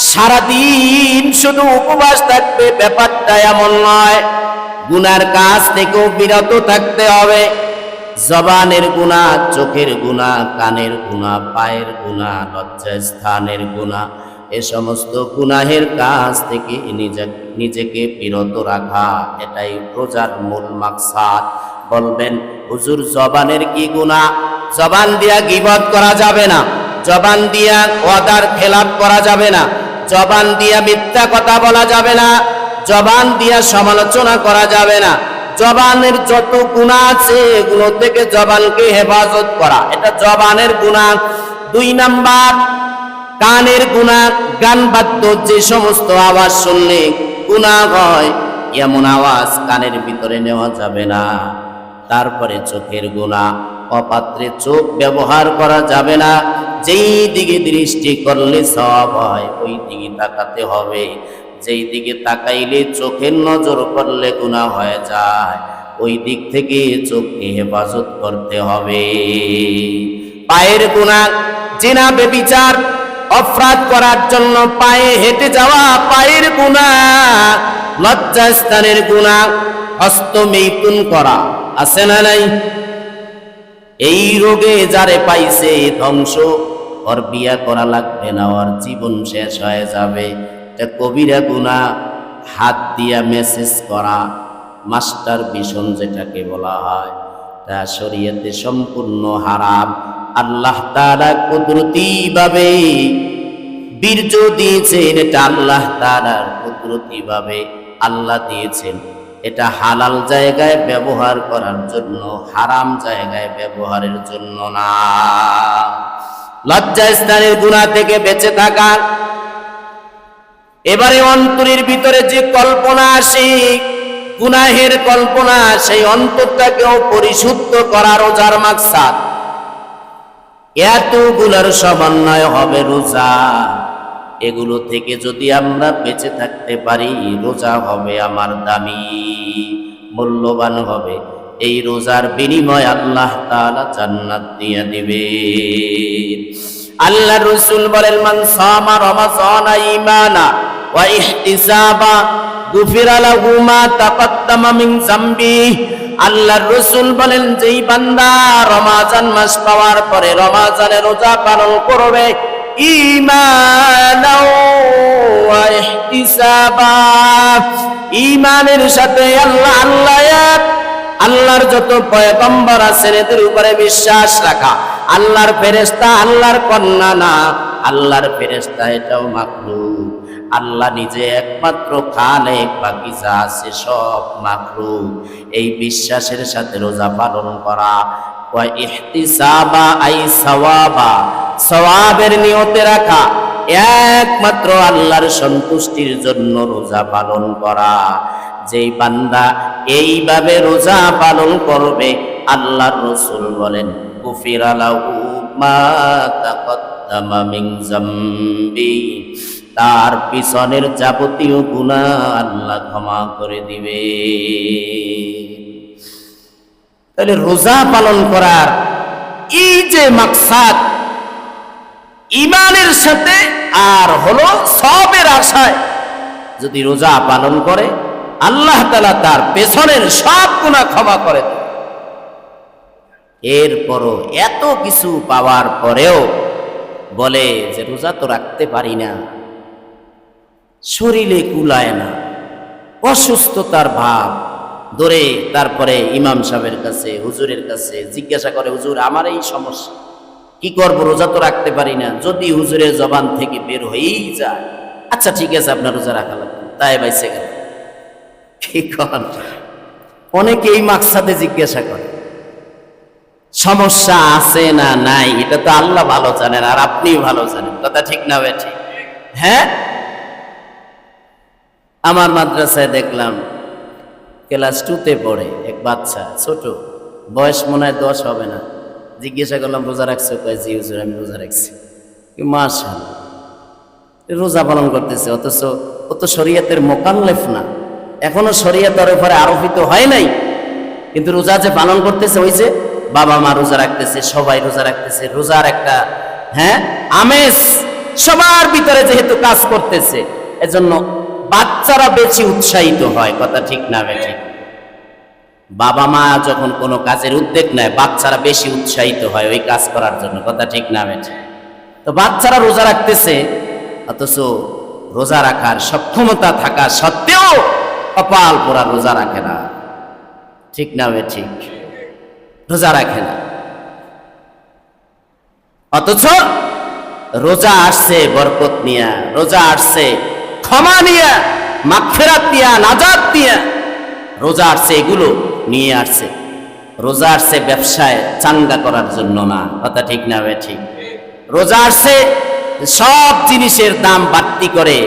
সারাদিন শুধু উপবাস থাকবে, ব্যাপারটা এমন নয়। গুনার কাজ থেকেও বিরত থাকতে হবে, জবানের গুনাহ, চোখের গুনাহ, কানের গুনাহ, পায়ের গুনাহ, লজ্জাস্থানের গুনাহ, এ সমস্ত গুনাহের কাজ থেকে নিজেকে বিরত রাখা, এটাই রোজার মূল মাকসাদ। বলবেন হুজুর জবানের কি গুনাহ? জবান দিয়া গীবত করা যাবে না, জবান দিয়া ওয়াদার খেলাপ করা যাবে না, জবান দিয়া মিথ্যা কথা বলা যাবে না, জবান দিয়া সমালোচনা করা যাবে না। জবানের যত গুনাহ আছে এগুলো থেকে জবানকে হেফাজত করা, এটা জবানের গুনাহ। 2 নাম্বার, কানের গুনাহ, গান বাদ্য যে সমস্ত আওয়াজ শুনলে গুনাহ হয়, এমন আওয়াজ কানের ভিতরে নেওয়া যাবে না। তারপরে চোখের গুনাহ, অপাত্রে চোখ ব্যবহার করা যাবে না। যেই দিকে দৃষ্টি করলে সওয়াব হয় ওই দিকে তাকাতে হবে, যেই দিকে তাকাইলে চোখের নজর করলে গুনাহ হয়ে যায় ওই দিক থেকে চোখকে হেফাজত করতে হবে। পায়ের গুনাহ, জিনা, ব্যভিচার, অপরাধ করার জন্য পায়ে হেঁটে যাওয়া পায়ের গুনাহ, লজ্জাস্থানের গুনাহ, হস্তমৈথুন করা আছে না নাই? এই রোগে যারে পাইছে ধ্বংস, ওর বিয়া করা লাগবে না, ওর জীবন শেষ হয়ে যাবে। এটা কবিরা গুনাহ। হাত দিয়া মেসেজ করা, মাস্টার ভিশন যেটাকে বলা হয়, তা শরীয়তে সম্পূর্ণ হারাম। আল্লাহ তাআলা কুদরতি ভাবে বীর্য দিয়েছেন, এটা আল্লাহ তাআলার কুদরতি ভাবে আল্লাহ দিয়েছেন। এটা হালাল জায়গায় ব্যবহার করার জন্য, হারাম জায়গায় ব্যবহারের জন্য না। লজ্জাস্থানের গুনাহ থেকে বেঁচে থাকা। এবারে অন্তরের ভিতরে যে কল্পনা আসে, গুনাহের কল্পনা, সেই অন্তরটাকেও পরিশুদ্ধ করা রোজার মাকসাদ। এতগুলোর সমন্বয় হবে রোজা। এগুলো থেকে যদি আমরা বেঁচে থাকতে পারি, রোজা হবে আমার দামি, মূল্যবান হবে। এই রোজার বিনিময় আল্লাহ তাআলা জান্নাত দিয়ে দিবে। আল্লাহ রাসূল বলেন, মান সামা রমাযানা ঈমানা ওয়া ইহতিসাবা গুফিরা লাহু মা তাকাদ্দামা মিন যামবি। আল্লাহর রাসূল বলেন, যেই বান্দা রমাজান মাস পাওয়ার পরে রমাজানে রোজা পালন করবে ঈমানাও ওয়া ইহতিসাবা, ঈমানের সাথে আল্লাহর যত পয়গম্বর আছেন এদের উপরে বিশ্বাস রাখা। আল্লাহর ফেরেশতা আল্লাহর কন্যা না, আল্লাহর ফেরেশতা এটাও মাখলুক। আল্লাহ নিজে একমাত্র খালেক, বাকি যা আছে সব মাখলুক। এই বিশ্বাসের সাথে রোজা পালন করা। ওয়া ইহতিসাবা আই সাওয়াবা, সওয়াবের নিয়তে রাখা, একমাত্র আল্লাহর সন্তুষ্টির জন্য রোজা পালন করা। যেই বান্দা এইভাবে রোজা পালন করবে, আল্লাহর রাসূল বলেন, গুফিরা লাহু মা তাকাদ্দামা মিন যামবি, তার পিছনের যাবতীয় গুনাহ আল্লাহ ক্ষমা করে দিবে। তাহলে রোজা পালন করার এই যে মাকসাদ, ঈমানের সাথে আর হলো সওয়াবের আশায় যদি রোজা পালন করে, আল্লাহ তাআলা তার পেছনের সব গুনাহ ক্ষমা করে দেন। এরপরও এত কিছু পাওয়ার পরেও বলে যে রোজা তো রাখতে পারি না, শরীরে কুলায় না, অসুস্থতার ভাব ধরে তারপরে ইমাম সাহেবের কাছে, হুজুরের কাছে জিজ্ঞাসা করে, হুজুর আমার এই সমস্যা, কি করব, রোজা তো রাখতে পারি না। যদি হুজুরের জবান থেকে বের হয়েই যায়, আচ্ছা ঠিক আছে আপনার রোজা রাখা লাগবে, তাই বাইসে গেল। কি কর, অনেকে এই মাকসাদে জিজ্ঞাসা করে। সমস্যা আছে না নাই এটা তো আল্লাহ ভালো জানেন, আর আপনিও ভালো জানেন, কথা ঠিক না ভাই? ঠিক। হ্যাঁ, আমার মাদ্রাসায় দেখলাম ক্লাস 2তে পড়ে এক বাচ্চা, ছোট বয়স মনে হয় 10 হবে না। জিজ্ঞাসা করলাম, রোজা রাখছো? কয় জি হুজুর আমি রোজা রাখছি। মাশাআল্লাহ, রোজা পালন করতেছে, অথচ ও তো শরীয়তের মোকাল্লেফ না, এখনো শরীয়তের উপরে আরোপিত হয় নাই, কিন্তু রোজা যে পালন করতেছে, ওই যে বাবা মা রোজা রাখতেছে, সবাই রোজা রাখতেছে, রোজার একটা আমেজ সবার ভিতরে যেহেতু কাজ করতেছে, এজন্য বাচ্চারা বেশি উৎসাহিত হয়, কথা ঠিক না বেশি? বাবা মা যখন কোনো কাজের উদ্যোগ নেয়, বাচ্চারা বেশি উৎসাহিত হয় ওই কাজ করার জন্য, কথা ঠিক না বেশি? তো বাচ্চারা রোজা রাখতেছে, অথচ রোজা রাখার সক্ষমতা থাকা সত্ত্বেও কপাল পোড়া রোজা রাখে না, ঠিক না বে ঠিক? রোজা রাখে না, অথচ রোজা আসছে বরকত নিয়া, রোজা আসছে ক্ষমা নিয়া, মাগফিরাত নিয়া, নাজাত নিয়া, রোজা আসছে এগুলো নিয়ে আসছে। রোজা আসছে ব্যবসায় চাঙ্গা করার জন্য না, কথা ঠিক না বে ঠিক? রোজা আসছে সব জিনিসের দাম বাড়তি করে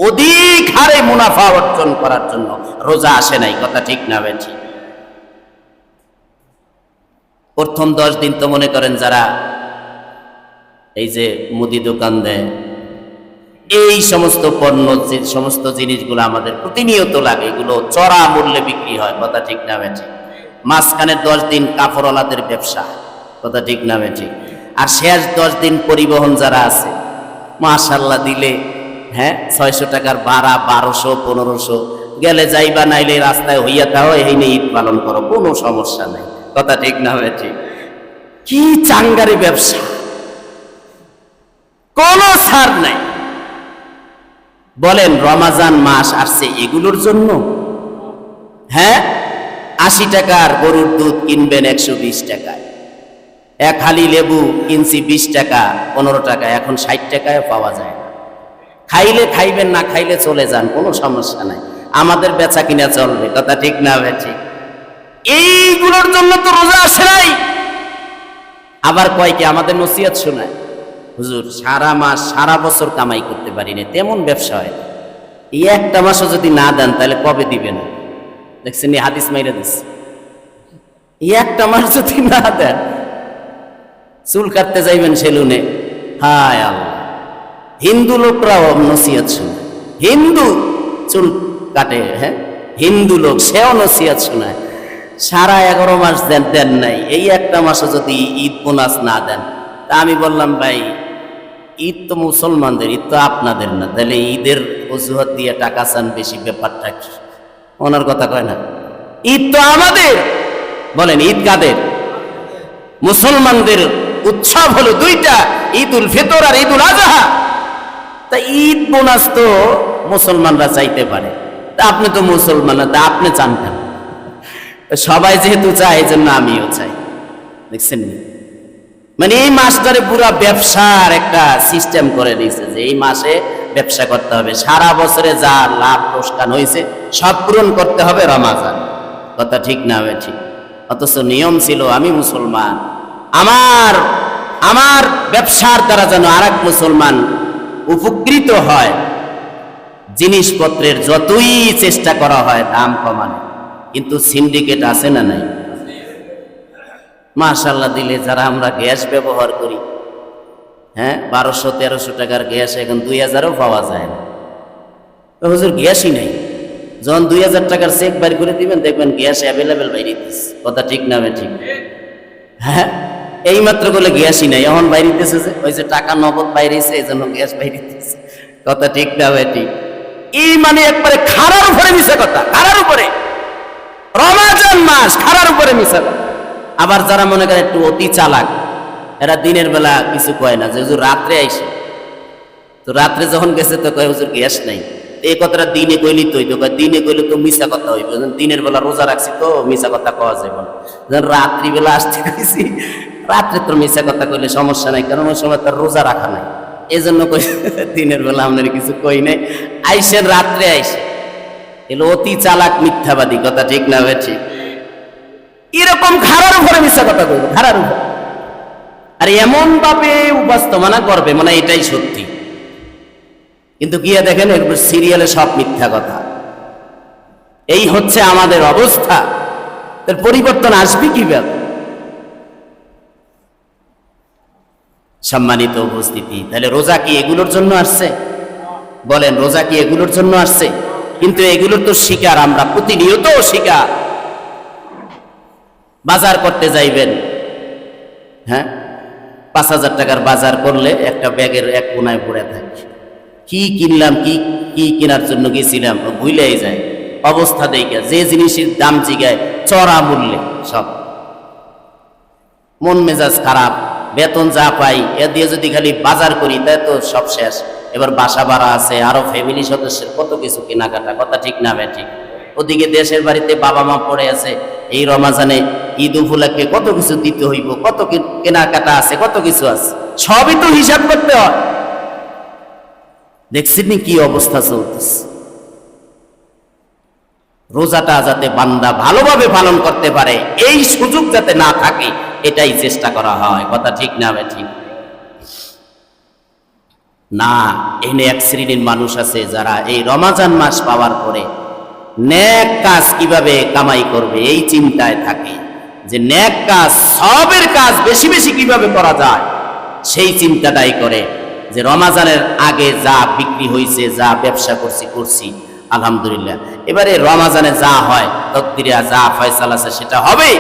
অধিক হারে মুনাফা অর্জন করার জন্য রোজা আসে নাই, কথা ঠিক না বে ঠিক? প্রথম 10 দিন তো মনে করেন যারা এই যে মুদি দোকান দেয়, এই সমস্ত পণ্য, যে সমস্ত জিনিসগুলো আমাদের প্রতিনিয়ত লাগে, এগুলো চড়া মূল্যে বিক্রি হয়, কথা ঠিক না ঠিক? মাঝখানের 10 দিন কাপড়ওয়ালাদের ব্যবসা, কথা ঠিক না ঠিক? আর শেষ 10 দিন পরিবহন যারা আছে, মাশাআল্লাহ দিলে, হ্যাঁ, 600 টাকার ভাড়া, 1200, 1500 গেলে যাইবা, নাইলে রাস্তায় হইয়া থাও, এই নিয়ে ঈদ পালন করো, কোনো সমস্যা নাই, কথা ঠিক না ঠিক? কি চাঙ্গারি ব্যবসা, কোনো ছাড় নাই। বলেন রমাজান মাস আসছে এগুলোর জন্য? হ্যাঁ, 80 টাকার গরুর দুধ কিনবেন 120 টাকায়, এক হালি লেবু কিনছি 20 টাকা, 15 টাকা, এখন 60 টাকায় পাওয়া যায় না। খাইলে খাইবেন, না খাইলে চলে যান, কোনো সমস্যা নাই, আমাদের বেচা কিনা চলবে, কথা ঠিক না ঠিক? এইগুলোর জন্য তো রোজা আসে নাই। আবার কয় কি আমাদের নসিহত শোনায়, হুজুর সারা মাস সারা বছর কামাই করতে পারি না, তেমন ব্যবসা হয়, এই একটা মাসও যদি না দেন তাহলে কবে দিবেন? দেখছেন হাদিস মাইরা দিস, এই একটা মাস যদি না দেন, চুল কাটতে যাইবেন সেলুনে, হায় আল্লাহ, হিন্দু লোকরাও নসিহত শোনায়, হিন্দু চুল কাটে, হ্যাঁ, হিন্দু লোক, সেও নসিহত শোনায়, সারা 11 মাস দেন নাই, এই একটা মাসও যদি ঈদ বোনাস না দেন। তা আমি বললাম, ভাই ঈদ তো মুসলমানদের, ঈদ তো আপনাদের না, তাহলে ঈদের অজুহাত দিয়ে টাকা চান বেশি, ব্যাপারটা কি? ওনার কথা কয় না, ঈদ তো আমাদের। বলেন ঈদ কাদের? মুসলমানদের উৎসব হলো দুইটা, ঈদ উল ফিতর আর ঈদ উল আজহা। তা ঈদ বোনাস তো মুসলমানরা চাইতে পারে, তা আপনি তো মুসলমান না, তা আপনি চান কেন? সবাই যেহেতু চায়, এই জন্য আমিও চাই। দেখছেন, মানে এই মাসটারে পুরা ব্যবসার একটা সিস্টেম করে দিয়েছে যে এই মাসে ব্যবসা করতে হবে, সারা বছরে যা লাভ লোকসান হয়েছে সব পূরণ করতে হবে রমাজান, কথা ঠিক না ঠিক? অথচ নিয়ম ছিল, আমি মুসলমান, আমার ব্যবসার দ্বারা যেন আরেক মুসলমান উপকৃত হয়, জিনিসপত্রের যতই চেষ্টা করা হয় দাম কমানো, কিন্তু সিন্ডিকেট আছে না নাই? মাশাআল্লাহ দিলে যারা আমরা গ্যাস ব্যবহার করি, হ্যাঁ, 1200-1300 টাকার গ্যাস এখন 2000ও পাওয়া যায় না। হুজুর গ্যাসই নাই, যখন 2000 টাকার চেক বাইর করে দিবেন দেখবেন গ্যাস অ্যাভেলেবেল বাইরে দিচ্ছে, কথা ঠিক না ঠিক? হ্যাঁ, এই মাত্র বলে গ্যাসই নাই, এখন বাইরে দিতেছে যে ওই যে টাকা নগদ বাইরেছে, এই জন্য গ্যাস বাইরে দিতেছে, কথা ঠিক না ঠিক? এই মানে একবারে খারার উপরে মিশা কথা, খারার উপরে, রমাজান মাস খারার উপরে মিশা কথা। আবার যারা মনে করেন একটু অতি চালাক, এরা দিনের বেলা কিছু কয় না, যে হুজুর রাত্রে আইসে, তো রাত্রে যখন গেছে তো কয় হুজুর গ্যাস নাই, এই কথাটা দিনে কইলি তো দিনে কইলে তো মিশা কথা হইব, দিনের বেলা রোজা রাখছি তো মিশা কথা কওয়া যাবে না, রাত্রি বেলা আসতে গেছি, রাত্রে তো মিশা কথা কইলে সমস্যা নাই, কারণ ওই সময় তার রোজা রাখা নাই, এই জন্য কই দিনের বেলা আপনার কিছু কই নাই, আইসেন রাত্রে আইসে, এলো অতি চালাক মিথ্যাবাদী, কথা ঠিক না ঠিক? এরকম খারার উপরে মিশা কথা কইবে, খারার উপরে, আর এমন ভাবে উপস্থাপনা করবে মানে এটাই সত্যি, কিন্তু গিয়ে দেখেন একবার সিরিয়ালে সব মিথ্যা কথা। এই হচ্ছে আমাদের অবস্থা, এর পরিবর্তন আসবে কিভাবে? সম্মানিত উপস্থিতি, তাহলে রোজা কি এগুলোর জন্য আসছে? বলেন রোজা কি এগুলোর জন্য আসছে? কিন্তু এগুলোর তো শিকার আমরা, প্রতিনিয়ত শিকার। বাজার করতে যাইবেন, হ্যাঁ, 5000 টাকার বাজার করলে একটা ব্যাগের এক কোনায় পড়ে থাকে, কি কিনলাম, কি কেনার জন্য গেছিলাম ভুলেই যায়, অবস্থা দেখে যে জিনিসের দাম জিগায় চড়া মূল্যে, সব মন মেজাজ খারাপ, বেতন যা পাই এ দিয়ে যদি খালি বাজার করি তাই তো সব শেষ, এবার বাসা ভাড়া আছে, আরো ফ্যামিলি সদস্যের কত কিছু কেনাকাটা, কথা ঠিক না ঠিক? ওদিকে দেশের বাড়িতে বাবা মা পড়ে আছে, এই রমাজানে ঈদ উপলক্ষে কত কিছু দিতে হইব, কত কেনাকাটা আছে, কত কিছু আছে, সবই তো হিসাব করতে হয়। দেখছেন কি অবস্থা চলতেছে? রোজাটা যাতে বান্দা ভালোভাবে পালন করতে পারে, এই সুযোগ যাতে না থাকে, এটাই চেষ্টা করা হয়, কথা ঠিক না ঠিক? না, এনে এক শ্রেণীর মানুষ আছে যারা এই রমাজান মাস পাওয়ার পরে নেক কাজ কিভাবে কামাই করবে এই চিন্তায় থাকে, যে নেক কাজ, সবের কাজ বেশি বেশি কিভাবে করা যায়, সেই চিন্তাটাই করে যে রমাজানের আগে যা বিক্রি হয়েছে, যা ব্যবসা করছি আলহামদুলিল্লাহ, এবারে রমাজানে যা হয় তকদিরে যা ফয়সালা আছে সেটা হবে,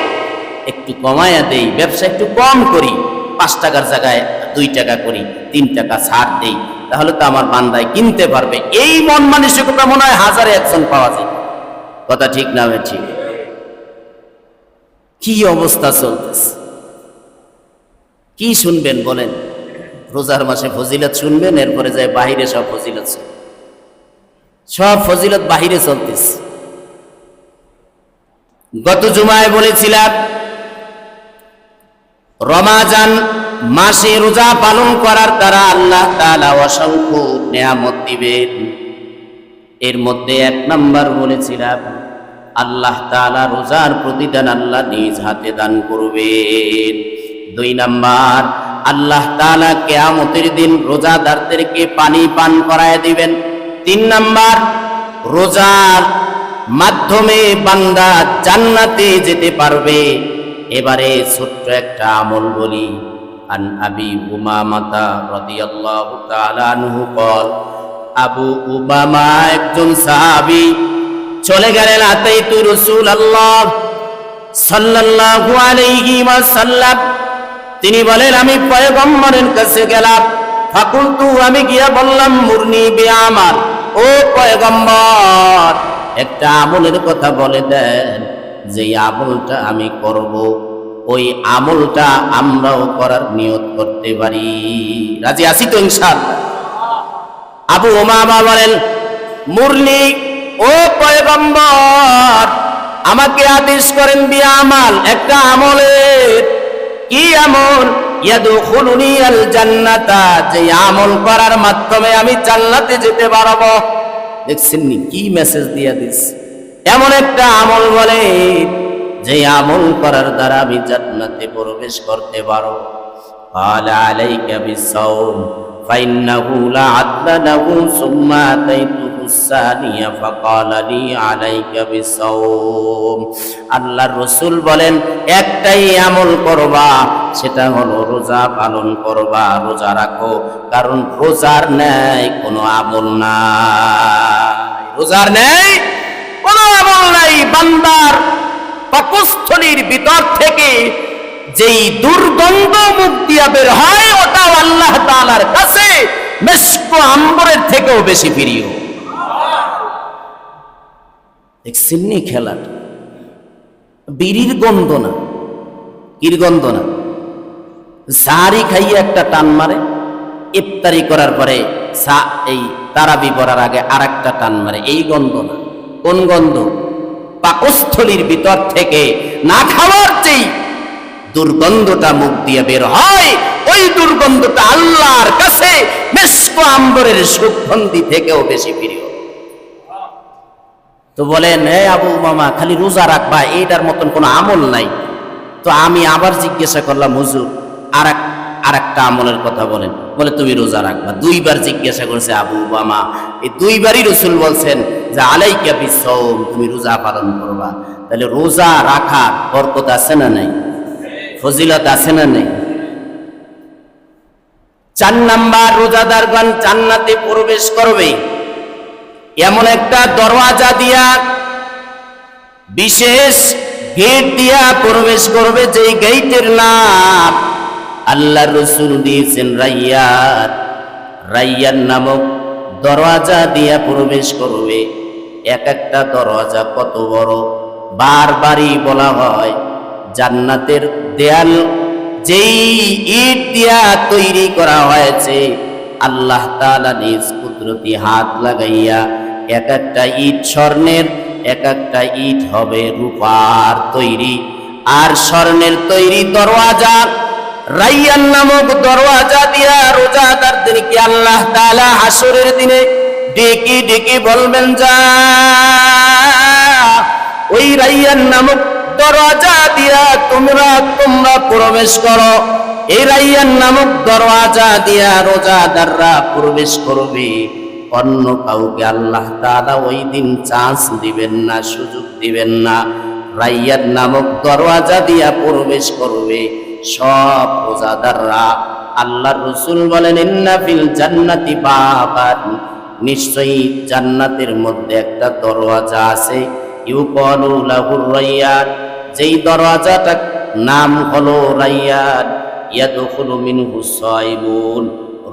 একটু কমায়া দেই, ব্যবসা একটু কম করি, 5 টাকার জায়গায় 2 টাকা করি, 3 টাকা ছাড় দেই, তাহলে তো আমার বান্দায় কিনতে পারবে। এই মন মানসিকতা মনে হয় 1000-এ 1 জন পাওয়া যায়। কথা ঠিক না? ঠিক। কি অবস্থা চলতেছে, কি শুনবেন বলেন? রোজার মাসে ফজিলত শুনবেন, এরপরে যায় বাহিরে সব ফজিলত, সব ফজিলত বাহিরে চলতেছে। গত জুমায় বলেছিলাম রমাজান মাসে রোজা পালন করার দ্বারা আল্লাহ তাআলা অসংখ্য নিয়ামত দিবেন। এর মধ্যে 1 নাম্বার বলেছিলাম আল্লাহ তাআলা রোজার প্রতিদান আল্লাহ নিজ হাতে দান করবেন। 2 নাম্বার আল্লাহ তাআলা কিয়ামতের দিন রোজাদারদেরকে পানি পান করায় দিবেন। 3 নাম্বার রোজার মাধ্যমে বান্দা জান্নাতে যেতে পারবে। এবারে ছোট্ট একটা আমল বলি। আন আবি উমামাতা রাদিয়াল্লাহু তাআলা আনহু قال, আবু উমামা একজন সাহাবী চলে গেলেন আতাইতু রাসূলুল্লাহ সাল্লাল্লাহু আলাইহি ওয়াসাল্লাম। তিনি বলেন আমি পয়গম্বরের কাছে গেলাম। ফাকুলতু, আমি গিয়া বললাম মুরনি বিআমাল, ও পয়গম্বর একটা আমলের কথা বলে দেন, যে আমলটা আমি করব ওই আমলটা আমরাও করার নিয়ত করতে পারি। রাজি আছি তো ইনশাআল্লাহ? আবু উমামা বলেন মুরনি, ও পয়গম্বর আমাকে আদেশ করেন বিআমাল, একটা আমলের। কি আমল? ইয়াদখুলুনি আল জান্নাতা, যে আমল করার মাধ্যমে আমি জান্নাতে যেতে পারবো। দেখছেন নি কি মেসেজ দিয়া দিস? এমন একটা আমল বলে যে আমল করার দ্বারা আমি জান্নাতে প্রবেশ করতে পারো। قال عليك بالصوم فإنه لا عدل له ثم أتيته الثانية فقال لي عليك بالصوم। আল্লাহর রাসূল বলেন একটাই আমল করবা, সেটা হলো রোজা পালন করবা, রোজা রাখো, কারণ রোজার ন্যায় কোনো আমল নাই, রোজার ন্যায় কোনো আমল নাই। বান্দার পাকস্থলীর ভিতর থেকে যেই দুর্গন্ধ মুখ দিয়া বের হয়, ওটাও আল্লাহ তাআলার কাছে মিশক আম্বরের থেকেও বেশি প্রিয়। দেখছেন নি খেলাটা? বিড়ির গন্ধ না, কির গন্ধ না, সারি খাইয়ে একটা টান মারে, ইফতারি করার পরে এই তারাবি পড়ার আগে আরেকটা টান মারে, এই গন্ধ না। কোন গন্ধ? পাকস্থলীর ভিতর থেকে না খাওয়ার যেই দুর্গন্ধটা মুখ দিয়ে বের হয়, ওই দুর্গন্ধটা আল্লাহর কাছে মিশক আম্বরের সুগন্ধি থেকেও বেশি প্রিয়। তো বলেন হে আবু উমামা খালি রোজা রাখবা, এইটার মতন কোনো আমল নাই। তো আমি আবার জিজ্ঞাসা করলাম হুজুর আরেকটা আমলের কথা বলেন। বলে তুমি রোজা রাখবা। 2 বার জিজ্ঞাসা করেছে আবু উমামা। এই 2 বারই রাসূল বলছেন যে আলাইকা বিসওম, তুমি রোজা পালন করবা। তাহলে রোজা রাখার বরকত আছে না নাই? ফজিলত আছে না নাই? 4 নাম্বার রোজাদারগণ জান্নাতে প্রবেশ করবে এমন একটা দরওয়াজা দিয়া, বিশেষ গেট দিয়া প্রবেশ করবে, যেই গেটের নাম আল্লাহর রাসূল দিয়েছেন রাইয়ান। রাইয়ান নামক দরওয়াজা দিয়া প্রবেশ করবে। এক একটা দরওয়াজা কত বড়! বারবারই বলা হয় জান্নাতের দেয়াল যেই ইট দিয়া তৈরি করা হয়েছে, আল্লাহ তাআলা নিজ কুদরতি হাত লাগাইয়া এক একটা ইট স্বর্ণের, এক একটা ইট হবে রূপার তৈরি। আর স্বর্ণের তৈরি দরওয়াজা, রাইয়ান নামক দরওয়াজা দিয়া রোজাদারদেরকে আল্লাহ তাআলা হাসরের দিনে ডেকে ডেকে বলবেন, যা ওই রাইয়ান নামক দরওয়াজা দিয়া তোমরা প্রবেশ করো। এই রাইয়ান নামক দরওয়াজা দিয়া রোজাদাররা প্রবেশ করবে। অন্য কাউকে আল্লাহ তাআলা ওই দিন চান্স দিবেন না, সুযোগ দিবেন না। রাইয়ান নামক দরওয়াজা দিয়া প্রবেশ করবে সব রোজাদাররা। আল্লাহর রাসূল বলেন, ইন্না ফিল জান্নাতি বাবান, নিশ্চয়ই জান্নাতের মধ্যে একটা দরওয়াজা আছে, ইউকালু লাহুর রাইয়ান, যেই দরওয়াজাটা নাম হলো রাইয়ান, ইয়াদখুলু মিনহু সাইমুন,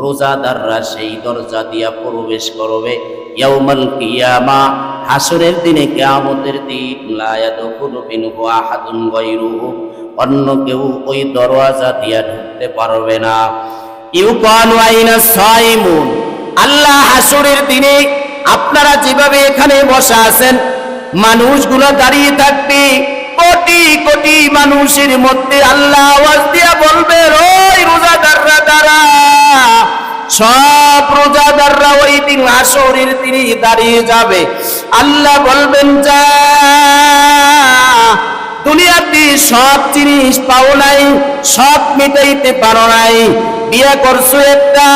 রোজাদাররা সেই দরজা দিয়া প্রবেশ করবে। ইয়াউমাল কিয়ামা, হাসরের দিনে, কিয়ামতের দিন, লা ইয়াদখুলু মিনহু আহাদুন গায়রুহু, অন্য কেউ ওই দরওয়াজা দিয়া ঢুকতে পারবে না। ইউকালু আইনা সাইমুন, আল্লাহ হাসরের দিনে আপনারা যেভাবে এখানে বসা আছেন, মানুষগুলো দাঁড়িয়ে থাকবে, কোটি কোটি মানুষের মধ্যে আল্লাহ আওয়াজ দিয়া বলবে, ওই রোজাদাররা দাঁড়া। সব রোজাদাররা ওই দিন হাসরের দিনে দাঁড়িয়ে যাবে। আল্লাহ বলবেন, যা, দুনিয়াতে সব জিনিস পাও নাই, সব মিটাইতে পারো নাই, বিয়ে করছো একটা,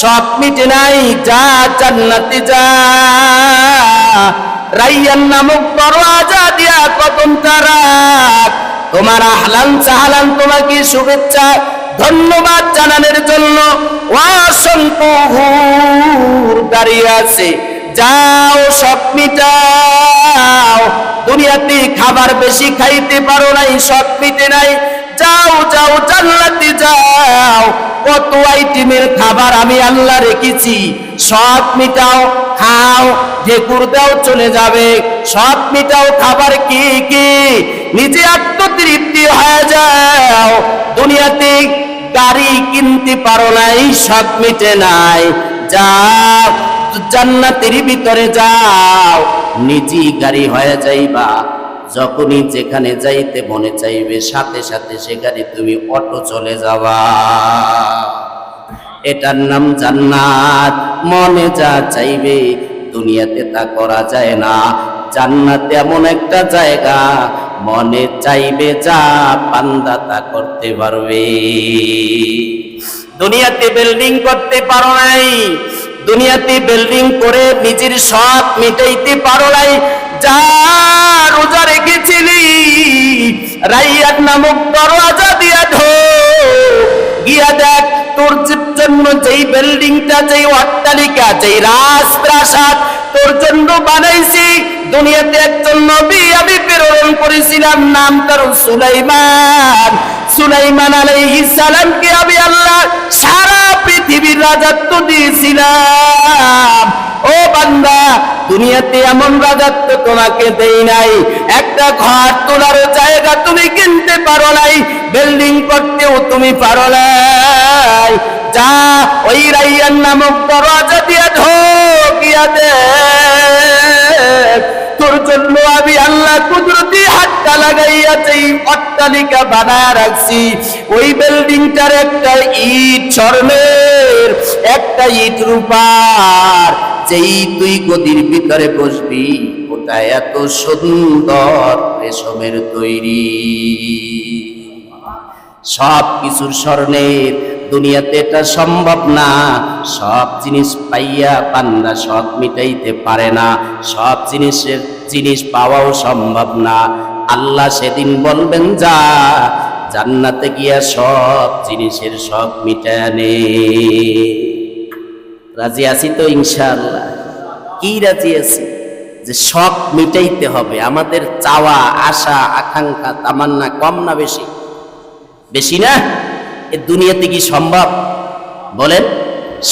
সব মিটে নাই, যা জান্নাতে যা। রাইয়ান নামক দরওয়াজা দিয়া কদমটা রাখ। তোমার আহলান সাহলান, তোমাকে শুভেচ্ছা ধন্যবাদ জানানোর জন্য অসংখ্য হুর দাঁড়িয়ে আছে। যাও, সব মিটাও। দুনিয়াতে খাবার বেশি খাইতে পারো নাই, সব মিটে নাই, যাও যাও জান্নাতে যাও। কত আইটেমের খাবার আমি আল্লাহ রেখেছি, সব মিটাও, খাও, ঢেকুর দাও, চলে যাবে। সব মিটাও, খাবার কি কি, নিজে আত্মতৃপ্তি হয়ে যাও। দুনিয়াতে গাড়ি কিনতে পারো নাই, সব মিটে নাই, যাও জান্নাতের ভিতরে যাও, নিজেই গাড়ি হয়ে যাইবা। যখনই যেখানে যাইতে মনে চাইবে, সাথে সাথে সেখানে তুমি অটো চলে যাবা। এটার নাম জান্নাত। মনে যা চাইবে দুনিয়াতে তা করা যায় না। জান্নাত এমন একটা জায়গা, মনে চাইবে যা বান্দা তা করতে পারবে। দুনিয়াতে বিল্ডিং করতে পারো নাই, দুনিয়াতে বিল্ডিং করে নিজের সব মিটাইতে পারো নাই, যা রোজা রেখেছিলি রাইয়ান নামক দরওয়াজা দিয়া ঢোক, গিয়া দেখ তোর জন্য যেই বিল্ডিংটা, যেই অট্টালিকা, যেই রাজপ্রাসাদ তোর জন্য বানাইছি, দুনিয়াতে একজন নবী আমি প্রেরণ করেছিলাম, নাম তার সুলাইমান। সুলাইমান আলাইহিস সালামকে আমি আল্লাহ সারা পৃথিবীর রাজত্ব দিয়েছিলাম। ও বান্দা, দুনিয়াতে এমন রাজত্ব তোমাকে দেই নাই, একটা ঘর তোলার জায়গা তুমি কিনতে পারো নাই, বিল্ডিং করতেও তুমি পারো নাই। যা ওই রাইয়ান নামক দরওয়াজা দিয়া ঢোকিয়া দে, তোর জন্য আমি আল্লাহ কুদরতি হাতটা লাগাইয়া যেই অট্টালিকা বানায় রাখছি, ওই বিল্ডিংটার একটা ইট স্বর্ণের, একটা ইট রূপার। যেই তুই গদির ভিতরে বসবি, ওটা এত সুন্দর রেশমের তৈরি, সব কিছুর স্বর্ণের। দুনিয়াতে এটা সম্ভব না, সব জিনিস পাইয়া বান্দা সব মিটাইতে পারে না, সব জিনিস পাওয়াও সম্ভব না। আল্লাহ সেদিন বলবেন, যা জান্নাতে গিয়া সব জিনিসের সব মিটানে। রাজি আছি তো ইনশাআল্লাহ? কি রাজি আছি? যে সব মিটাইতে হবে। আমাদের চাওয়া, আশা, আকাঙ্ক্ষা, তামান্না কম না বেশি? বেশি না? এ দুনিয়াতে কি সম্ভব? বলেন,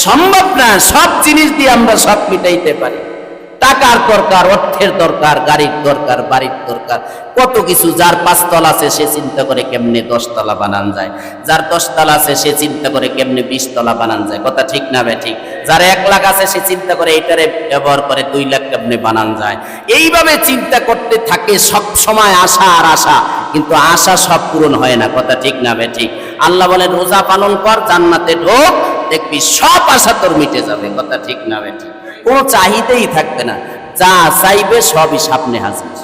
সম্ভব না। সব জিনিস দিয়ে আমরা সব মিটাইতে পারি। টাকার দরকার, অর্থের দরকার, গাড়ির দরকার, বাড়ির দরকার, কত কিছু। যার 5 তলা আছে সে চিন্তা করে কেমনে 10 তলা বানান যায়, যার 10 তলা আছে সে চিন্তা করে কেমনে 20 তলা বানান যায়। কথা ঠিক না বে ঠিক? যার 1 লাখ আছে সে চিন্তা করে এইটারে ব্যবহার করে 2 লাখ কেমনে বানান যায়। এইভাবে চিন্তা করতে থাকে সব সময়, আশা আর আশা, কিন্তু আশা সব পূরণ হয় না। কথা ঠিক না বে ঠিক? আল্লাহ বলেন, রোজা পালন কর, জান্নাতে ঢোক, দেখবি সব আশা তোর মিটে যাবে। কথা ঠিক না বে ঠিক? কোনো চাহিদাই থাকবে না, যা চাইবে সবই সামনে হাজির।